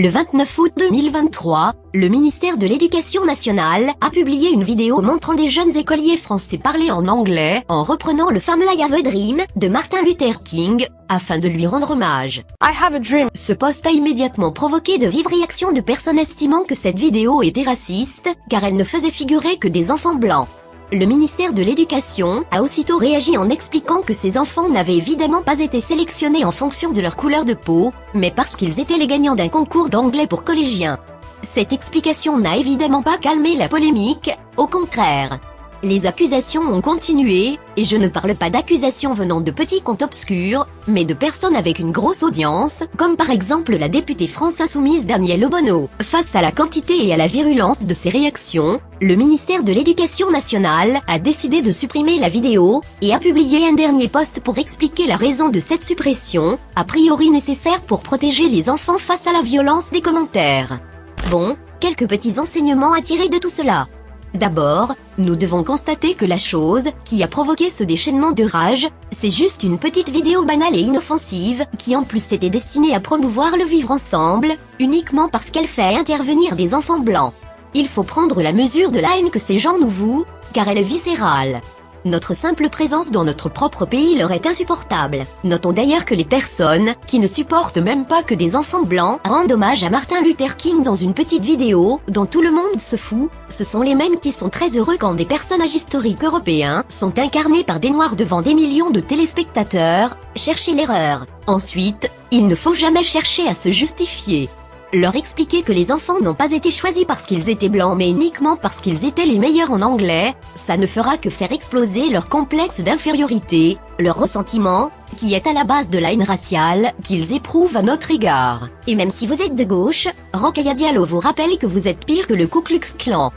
Le 29 août 2023, le ministère de l'Éducation nationale a publié une vidéo montrant des jeunes écoliers français parler en anglais en reprenant le fameux I Have a Dream de Martin Luther King, afin de lui rendre hommage. I have a dream. Ce post a immédiatement provoqué de vives réactions de personnes estimant que cette vidéo était raciste, car elle ne faisait figurer que des enfants blancs. Le ministère de l'Éducation a aussitôt réagi en expliquant que ces enfants n'avaient évidemment pas été sélectionnés en fonction de leur couleur de peau, mais parce qu'ils étaient les gagnants d'un concours d'anglais pour collégiens. Cette explication n'a évidemment pas calmé la polémique, au contraire. Les accusations ont continué, et je ne parle pas d'accusations venant de petits comptes obscurs, mais de personnes avec une grosse audience, comme par exemple la députée France Insoumise Danielle Obono. Face à la quantité et à la virulence de ces réactions, le ministère de l'Éducation nationale a décidé de supprimer la vidéo, et a publié un dernier post pour expliquer la raison de cette suppression, a priori nécessaire pour protéger les enfants face à la violence des commentaires. Bon, quelques petits enseignements à tirer de tout cela. D'abord, nous devons constater que la chose qui a provoqué ce déchaînement de rage, c'est juste une petite vidéo banale et inoffensive, qui en plus était destinée à promouvoir le vivre ensemble, uniquement parce qu'elle fait intervenir des enfants blancs. Il faut prendre la mesure de la haine que ces gens nous vouent, car elle est viscérale. Notre simple présence dans notre propre pays leur est insupportable. Notons d'ailleurs que les personnes, qui ne supportent même pas que des enfants blancs, rendent hommage à Martin Luther King dans une petite vidéo, dont tout le monde se fout, ce sont les mêmes qui sont très heureux quand des personnages historiques européens sont incarnés par des noirs devant des millions de téléspectateurs. Cherchez l'erreur. Ensuite, il ne faut jamais chercher à se justifier. Leur expliquer que les enfants n'ont pas été choisis parce qu'ils étaient blancs mais uniquement parce qu'ils étaient les meilleurs en anglais, ça ne fera que faire exploser leur complexe d'infériorité, leur ressentiment, qui est à la base de la haine raciale qu'ils éprouvent à notre égard. Et même si vous êtes de gauche, Rokhaya Diallo vous rappelle que vous êtes pire que le Ku Klux Klan.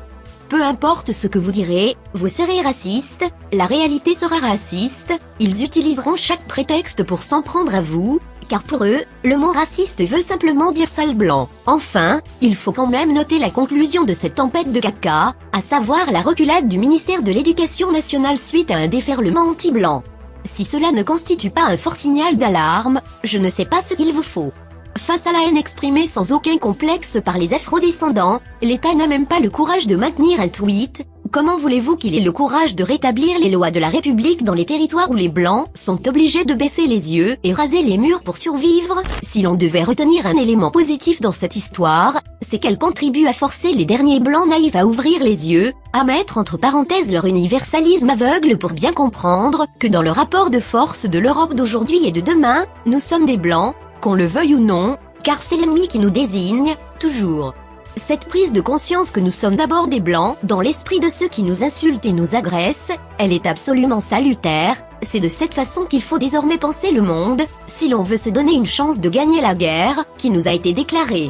Peu importe ce que vous direz, vous serez raciste, la réalité sera raciste, ils utiliseront chaque prétexte pour s'en prendre à vous, car pour eux, le mot raciste veut simplement dire sale blanc. Enfin, il faut quand même noter la conclusion de cette tempête de caca, à savoir la reculade du ministère de l'Éducation nationale suite à un déferlement anti-blanc. Si cela ne constitue pas un fort signal d'alarme, je ne sais pas ce qu'il vous faut. Face à la haine exprimée sans aucun complexe par les afrodescendants, l'État n'a même pas le courage de maintenir un tweet. Comment voulez-vous qu'il ait le courage de rétablir les lois de la République dans les territoires où les Blancs sont obligés de baisser les yeux et raser les murs pour survivre? Si l'on devait retenir un élément positif dans cette histoire, c'est qu'elle contribue à forcer les derniers Blancs naïfs à ouvrir les yeux, à mettre entre parenthèses leur universalisme aveugle pour bien comprendre que dans le rapport de force de l'Europe d'aujourd'hui et de demain, nous sommes des Blancs, qu'on le veuille ou non, car c'est l'ennemi qui nous désigne, toujours. Cette prise de conscience que nous sommes d'abord des Blancs, dans l'esprit de ceux qui nous insultent et nous agressent, elle est absolument salutaire, c'est de cette façon qu'il faut désormais penser le monde, si l'on veut se donner une chance de gagner la guerre, qui nous a été déclarée.